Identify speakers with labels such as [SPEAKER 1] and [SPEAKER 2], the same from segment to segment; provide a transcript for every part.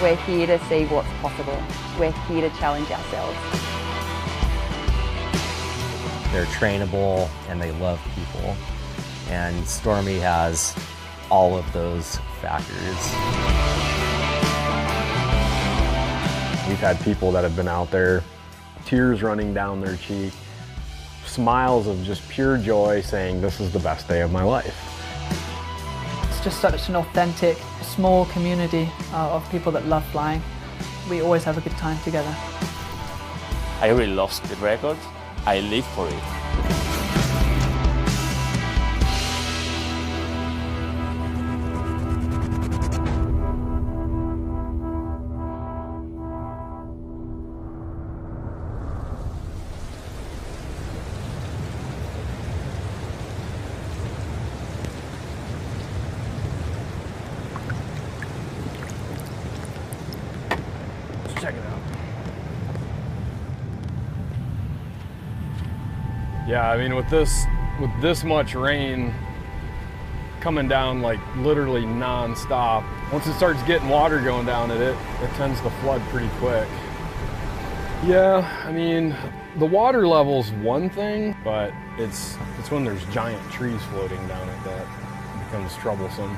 [SPEAKER 1] We're here to see what's possible. We're here to challenge ourselves.
[SPEAKER 2] They're trainable and they love people. And Stormy has all of those factors.
[SPEAKER 3] We've had people that have been out there, tears running down their cheek, smiles of just pure joy saying, this is the best day of my life.
[SPEAKER 4] It's just such an authentic, small community of people that love flying. We always have a good time together.
[SPEAKER 5] I really lost the record. I live for it.
[SPEAKER 3] Check it out. Yeah, I mean, with this much rain coming down like literally non-stop, once it starts getting water going down it tends to flood pretty quick. Yeah, I mean, the water level's one thing, but it's when there's giant trees floating down it that becomes troublesome.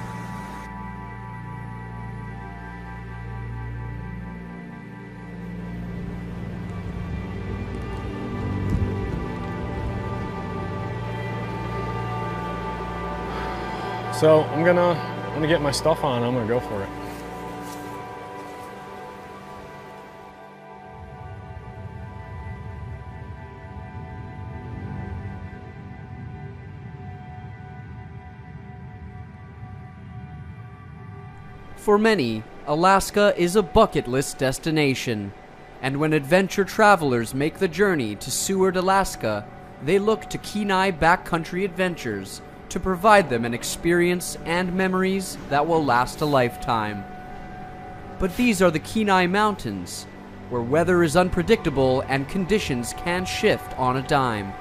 [SPEAKER 3] So I'm gonna get my stuff on. I'm gonna go for it.
[SPEAKER 6] For many, Alaska is a bucket list destination, and when adventure travelers make the journey to Seward, Alaska, they look to Kenai Backcountry Adventures to provide them an experience and memories that will last a lifetime. But these are the Kenai Mountains, where weather is unpredictable and conditions can shift on a dime.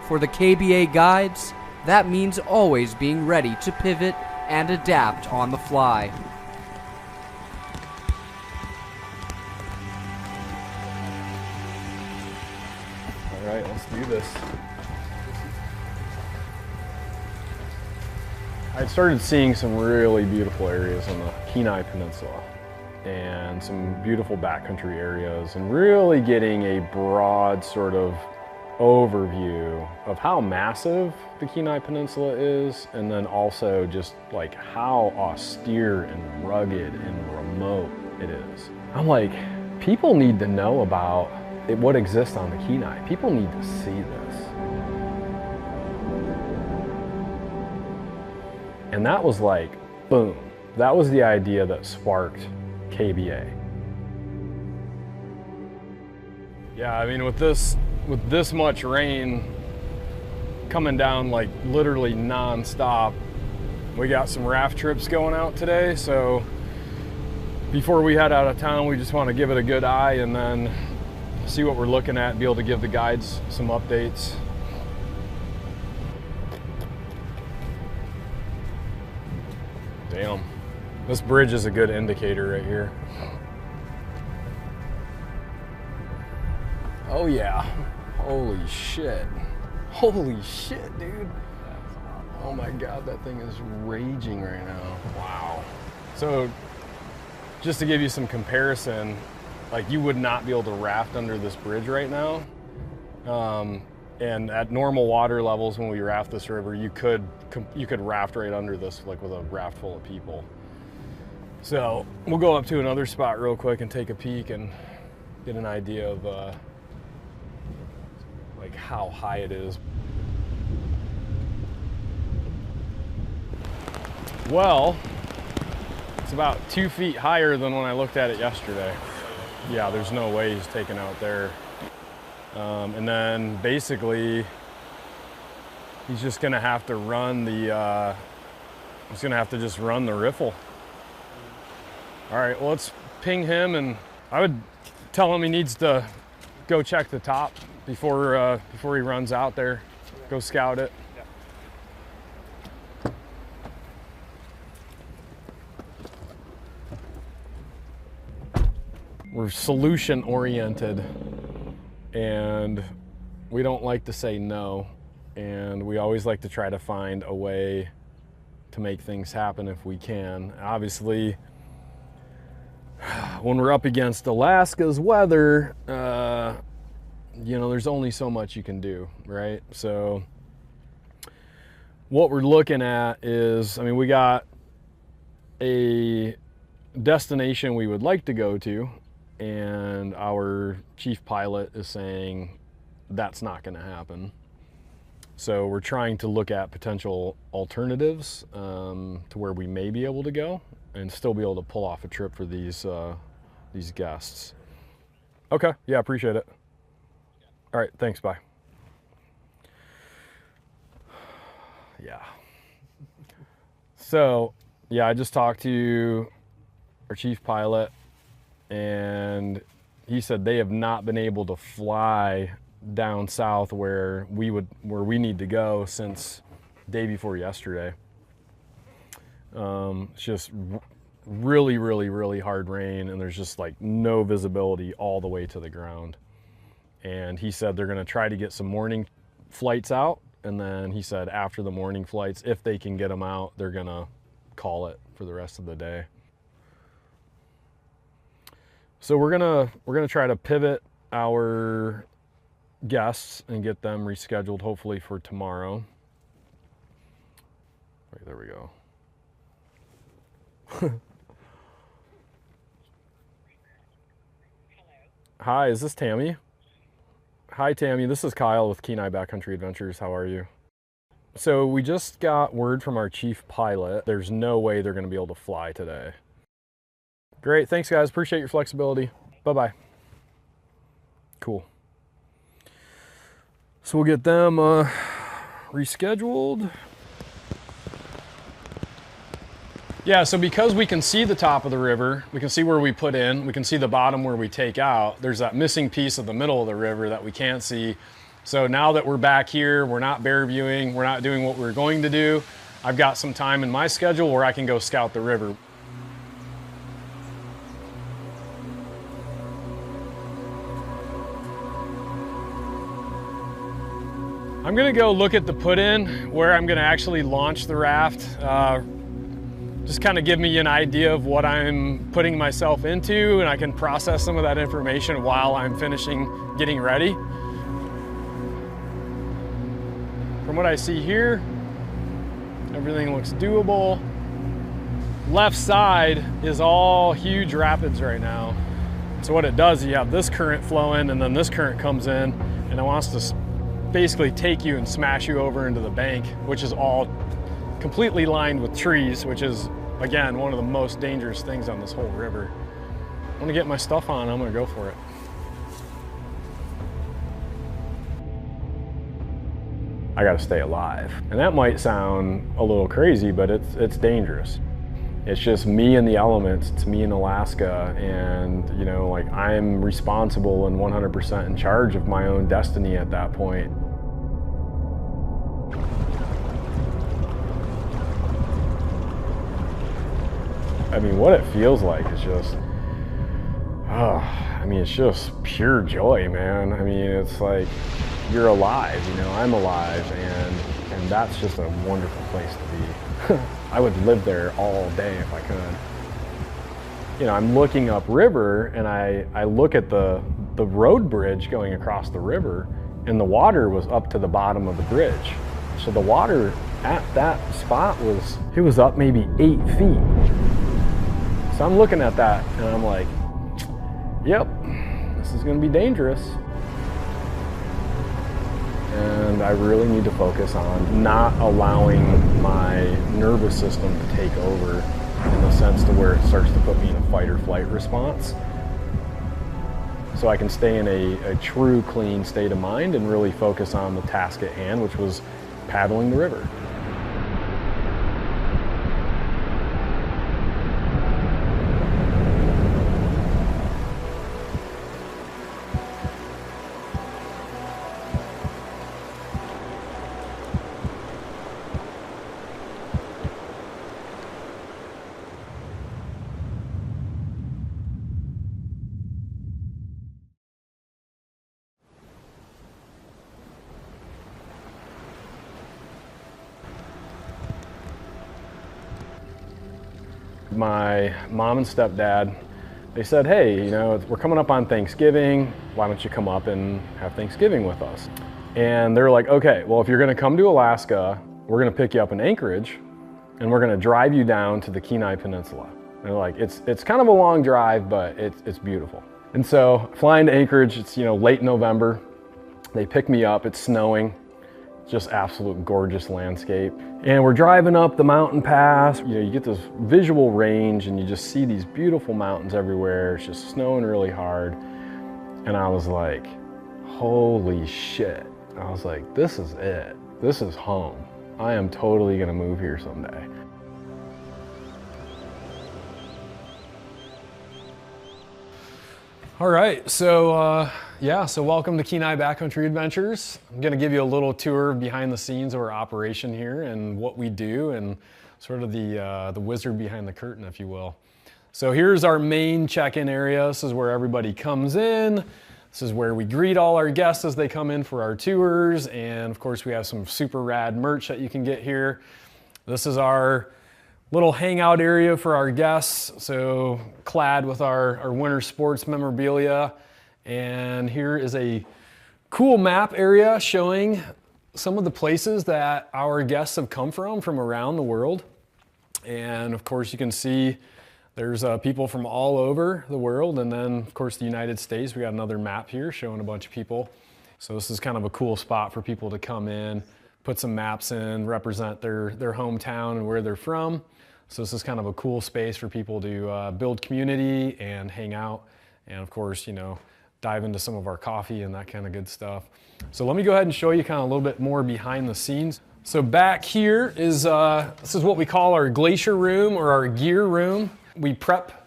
[SPEAKER 6] For the KBA guides, that means always being ready to pivot and adapt on the fly.
[SPEAKER 3] All right, let's do this. I started seeing some really beautiful areas on the Kenai Peninsula and some beautiful backcountry areas, and really getting a broad sort of overview of how massive the Kenai Peninsula is, and then also just like how austere and rugged and remote it is. I'm like, people need to know about what exists on the Kenai. People need to see this. And that was like, boom. That was the idea that sparked KBA. Yeah, I mean, with this much rain coming down like literally non-stop, we got some raft trips going out today. So before we head out of town, we just want to give it a good eye and then see what we're looking at and be able to give the guides some updates. Damn, this bridge is a good indicator right here. Oh yeah, holy shit. Holy shit, dude. Oh my God, that thing is raging right now. Wow. So just to give you some comparison, like you would not be able to raft under this bridge right now. And at normal water levels, when we raft this river, you could raft right under this, like with a raft full of people. So we'll go up to another spot real quick and take a peek and get an idea of like how high it is. Well, it's about 2 feet higher than when I looked at it yesterday. Yeah, there's no way he's taken out there. And then basically, he's just gonna have to run the, he's gonna have to just run the riffle. All right, well, let's ping him, and I would tell him he needs to go check the top before he runs out there. Go scout it. we're solution oriented, and we don't like to say no, and we always like to try to find a way to make things happen if we can. Obviously, when we're up against Alaska's weather, you know, there's only so much you can do, right? So what we're looking at is, I mean, we got a destination we would like to go to, and our chief pilot is saying that's not going to happen. So we're trying to look at potential alternatives to where we may be able to go and still be able to pull off a trip for these guests. Okay, yeah, appreciate it. All right, thanks, bye. Yeah. So, yeah, I just talked to our chief pilot, and he said they have not been able to fly down south where we need to go since day before yesterday. It's just really hard rain, and there's just like no visibility all the way to the ground. And he said they're going to try to get some morning flights out, and then he said after the morning flights, if they can get them out, they're going to call it for the rest of the day. So we're gonna try to pivot our guests and get them rescheduled, hopefully for tomorrow. Right, there we go. Hi, is this Tammy? Hi, Tammy. This is Kyle with Kenai Backcountry Adventures. How are you? So we just got word from our chief pilot. There's no way they're going to be able to fly today. Great. Thanks, guys. Appreciate your flexibility. Bye-bye. Cool. So we'll get them rescheduled. Yeah, so because we can see the top of the river, we can see where we put in, we can see the bottom where we take out, there's that missing piece of the middle of the river that we can't see. So now that we're back here, we're not bear viewing, we're not doing what we're going to do, I've got some time in my schedule where I can go scout the river. I'm gonna go look at the put-in where I'm gonna actually launch the raft. Just kind of give me an idea of what I'm putting myself into, and I can process some of that information while I'm finishing getting ready. From what I see here, everything looks doable. Left side is all huge rapids right now. So what it does, you have this current flowing, and then this current comes in, and it wants to basically take you and smash you over into the bank, which is all completely lined with trees, which is, again, one of the most dangerous things on this whole river. I'm gonna get my stuff on, I'm gonna go for it. I gotta stay alive. And that might sound a little crazy, but it's dangerous. It's just me and the elements, it's me in Alaska, and you know, like, I'm responsible and 100% in charge of my own destiny at that point. I mean, what it feels like is just, I mean, it's just pure joy, man. I mean, it's like, you're alive, you know, I'm alive, and that's just a wonderful place to be. I would live there all day if I could. You know, I'm looking upriver, and I look at the road bridge going across the river, and the water was up to the bottom of the bridge. So the water at that spot was up maybe 8 feet. So I'm looking at that, and I'm like, yep, this is gonna be dangerous. And I really need to focus on not allowing my nervous system to take over in the sense to where it starts to put me in a fight or flight response. So I can stay in a true clean state of mind and really focus on the task at hand, which was paddling the river. My mom and stepdad, they said, hey, you know, we're coming up on Thanksgiving. Why don't you come up and have Thanksgiving with us? And they're like, okay, well, if you're gonna come to Alaska, we're gonna pick you up in Anchorage and we're gonna drive you down to the Kenai Peninsula. And they're like, it's kind of a long drive, but it's beautiful. And so flying to Anchorage, it's, you know, late November. They pick me up, it's snowing, just absolute gorgeous landscape. And we're driving up the mountain pass. You know, you get this visual range and you just see these beautiful mountains everywhere. It's just snowing really hard. And I was like, holy shit. I was like, this is it. This is home. I am totally gonna move here someday. All right, so so welcome to Kenai Backcountry Adventures. I'm gonna give you a little tour behind the scenes of our operation here and what we do and sort of the wizard behind the curtain, if you will. So here's our main check-in area. This is where everybody comes in. This is where we greet all our guests as they come in for our tours. And of course, we have some super rad merch that you can get here. This is our little hangout area for our guests, so clad with our winter sports memorabilia. And here is a cool map area showing some of the places that our guests have come from around the world. And of course you can see there's people from all over the world, and then of course the United States. We got another map here showing a bunch of people. So this is kind of a cool spot for people to come in, put some maps in, represent their hometown and where they're from. So this is kind of a cool space for people to build community and hang out. And of course, you know, dive into some of our coffee and that kind of good stuff. So let me go ahead and show you kind of a little bit more behind the scenes. So back here is, this is what we call our glacier room or our gear room. We prep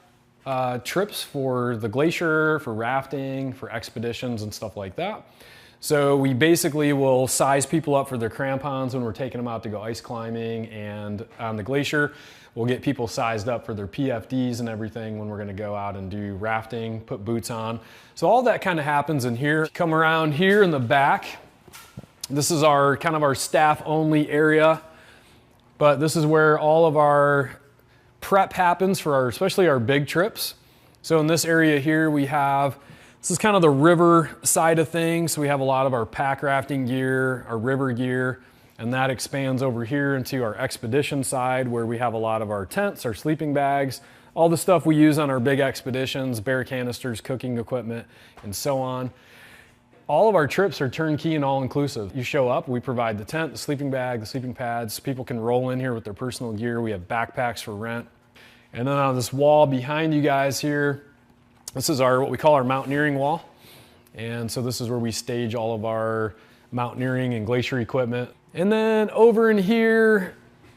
[SPEAKER 3] trips for the glacier, for rafting, for expeditions and stuff like that. So we basically will size people up for their crampons when we're taking them out to go ice climbing, and on the glacier, we'll get people sized up for their PFDs and everything when we're gonna go out and do rafting, put boots on. So all that kind of happens in here. Come around here in the back. This is our kind of our staff only area, but this is where all of our prep happens for especially our big trips. So in this area here, this is kind of the river side of things. So we have a lot of our pack rafting gear, our river gear, and that expands over here into our expedition side where we have a lot of our tents, our sleeping bags, all the stuff we use on our big expeditions, bear canisters, cooking equipment, and so on. All of our trips are turnkey and all-inclusive. You show up, we provide the tent, the sleeping bag, the sleeping pads. People can roll in here with their personal gear. We have backpacks for rent. And then on this wall behind you guys here, this is what we call our mountaineering wall. And so this is where we stage all of our mountaineering and glacier equipment. And then over in here,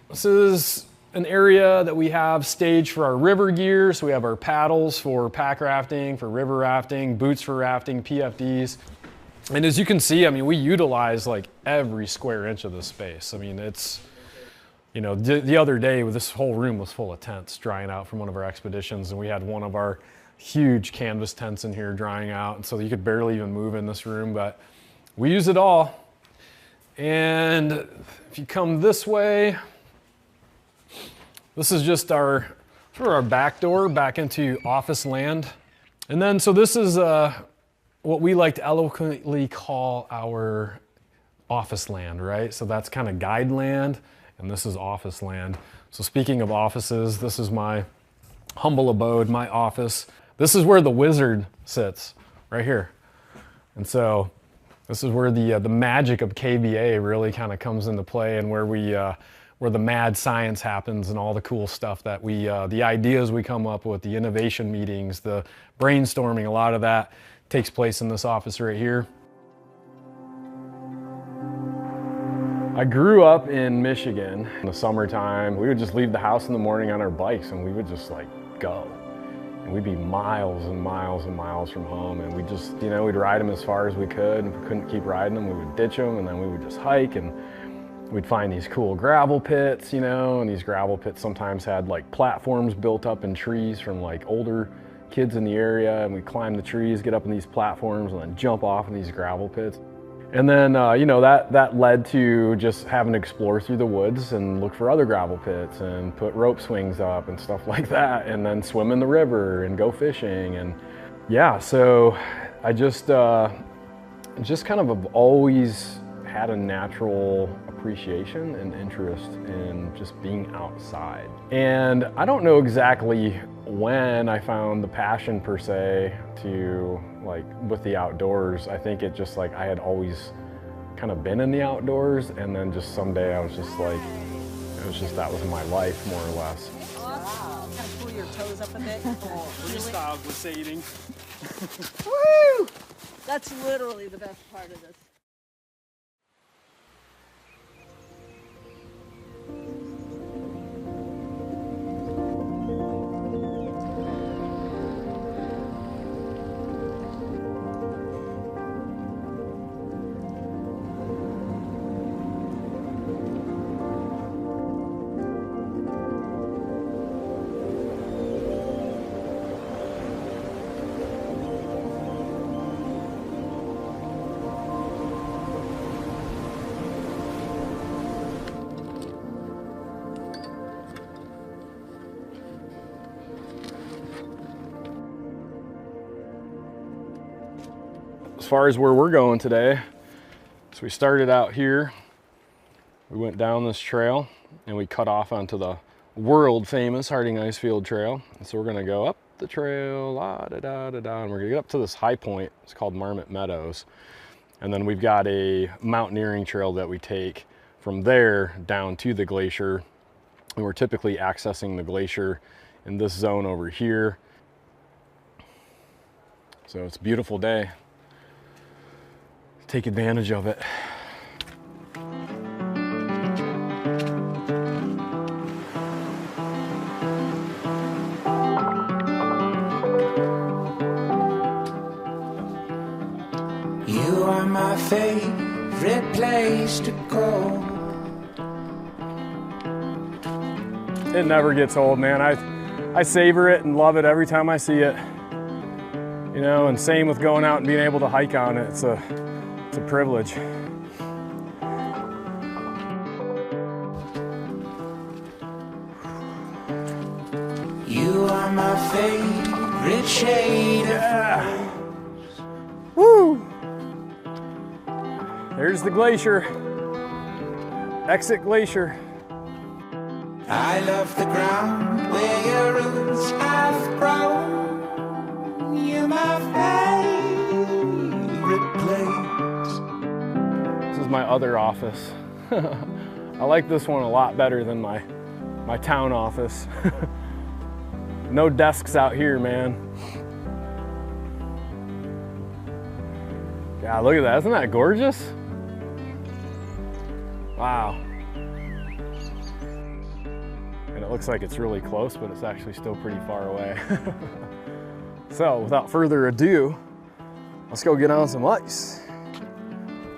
[SPEAKER 3] this is an area that we have staged for our river gear. So we have our paddles for pack rafting, for river rafting, boots for rafting, PFDs. And as you can see, I mean, we utilize like every square inch of this space. I mean, it's, you know, the other day, this whole room was full of tents drying out from one of our expeditions, and we had one of our huge canvas tents in here drying out, and so you could barely even move in this room, but we use it all. And if you come this way, this is just our back door back into office land. And then, so this is what we like to eloquently call our office land, right? So that's kind of guide land, and this is office land. So speaking of offices, this is my humble abode, my office. This is where the wizard sits, right here. And so this is where the magic of KBA really kind of comes into play, and where the mad science happens and all the cool stuff that the ideas we come up with, the innovation meetings, the brainstorming, a lot of that takes place in this office right here. I grew up in Michigan. In the summertime, we would just leave the house in the morning on our bikes and we would just like go. And we'd be miles and miles and miles from home, and we just, you know, we'd ride them as far as we could. And if we couldn't keep riding them, we would ditch them, and then we would just hike, and we'd find these cool gravel pits, you know, and these gravel pits sometimes had like platforms built up in trees from like older kids in the area, and we'd climb the trees, get up in these platforms, and then jump off in these gravel pits. And then, you know, that led to just having to explore through the woods and look for other gravel pits and put rope swings up and stuff like that, and then swim in the river and go fishing. And yeah, so I just kind of have always had a natural appreciation and interest in just being outside. And I don't know exactly when I found the passion per se to like with the outdoors. I think it just like I had always kind of been in the outdoors, and then just someday I was just like, it was just that was my life more or less.
[SPEAKER 7] Wow. Kind of pull your toes up a bit.
[SPEAKER 3] Freestyle glissading.
[SPEAKER 7] Woo! That's literally the best part of this.
[SPEAKER 3] As far as where we're going today, so we started out here, we went down this trail and we cut off onto the world famous Harding Icefield Trail. And so we're gonna go up the trail, la-da-da-da-da, and we're gonna get up to this high point. It's called Marmot Meadows. And then we've got a mountaineering trail that we take from there down to the glacier. And we're typically accessing the glacier in this zone over here. So it's a beautiful day. Take advantage of it.
[SPEAKER 8] You are my favorite place to go.
[SPEAKER 3] It never gets old, man. I savor it and love it every time I see it. You know, and same with going out and being able to hike on it. It's a privilege.
[SPEAKER 8] You are my favorite shade
[SPEAKER 3] of Woo! There's the glacier. Exit glacier.
[SPEAKER 8] I love the ground where your roots have grown. You're my favorite place.
[SPEAKER 3] This is my other office. I like this one a lot better than my town office. No desks out here, man. Yeah, look at that. Isn't that gorgeous? Wow. And it looks like it's really close, but it's actually still pretty far away. So without further ado, let's go get on some ice.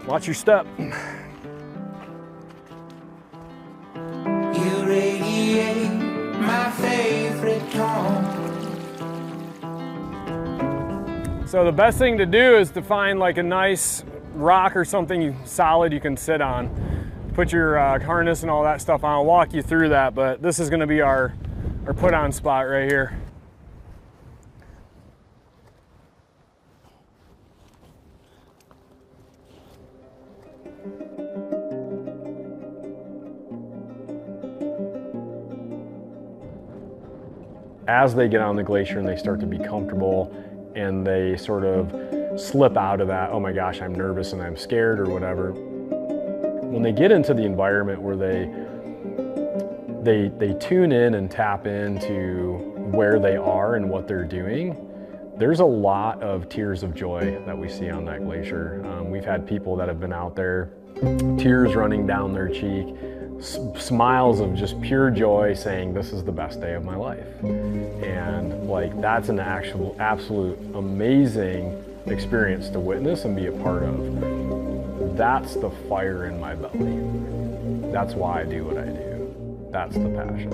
[SPEAKER 3] Watch your step.
[SPEAKER 8] You radiate my favorite tone.
[SPEAKER 3] So the best thing to do is to find like a nice rock or something solid you can sit on. Put your harness and all that stuff on. I'll walk you through that, but this is gonna be our put on spot right here. As they get on the glacier and they start to be comfortable and they sort of slip out of that, oh my gosh, I'm nervous and I'm scared or whatever. When they get into the environment where they tune in and tap into where they are and what they're doing, there's a lot of tears of joy that we see on that glacier. We've had people that have been out there, tears running down their cheek, smiles of just pure joy saying, this is the best day of my life. And like, that's an absolute amazing experience to witness and be a part of. That's the fire in my belly. That's why I do what I do. That's the passion.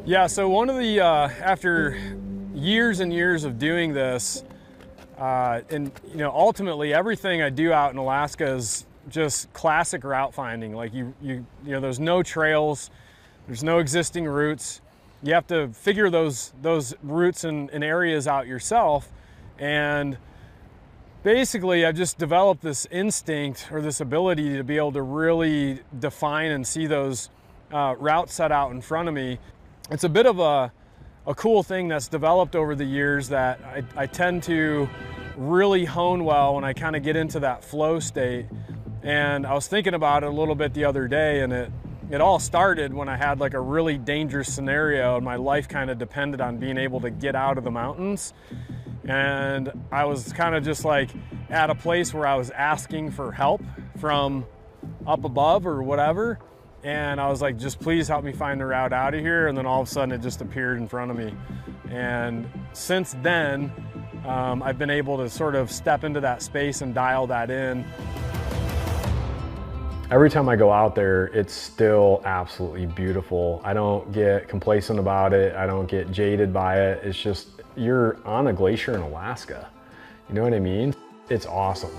[SPEAKER 3] Yeah, so one of the, after years and years of doing this, And you know, ultimately everything I do out in Alaska is just classic route finding. Like you know, there's no trails, there's no existing routes. You have to figure those routes and areas out yourself. And basically, I've just developed this instinct or this ability to be able to really define and see those routes set out in front of me. It's a bit of a cool thing that's developed over the years that I tend to really hone well when I kind of get into that flow state. And I was thinking about it a little bit the other day, and it all started when I had like a really dangerous scenario and my life kind of depended on being able to get out of the mountains. And I was kind of just like at a place where I was asking for help from up above or whatever. And I was like, just please help me find the route out of here. And then all of a sudden it just appeared in front of me. And since then, I've been able to sort of step into that space and dial that in. Every time I go out there, it's still absolutely beautiful. I don't get complacent about it. I don't get jaded by it. It's just, you're on a glacier in Alaska. You know what I mean? It's awesome.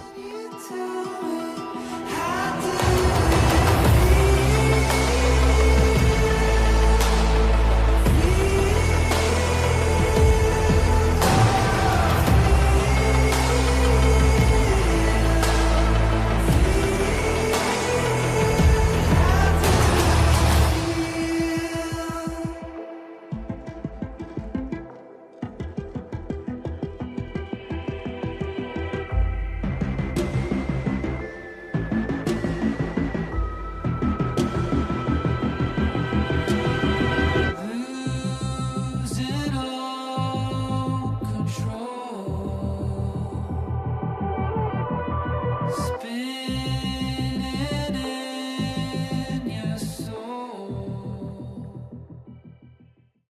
[SPEAKER 8] Spin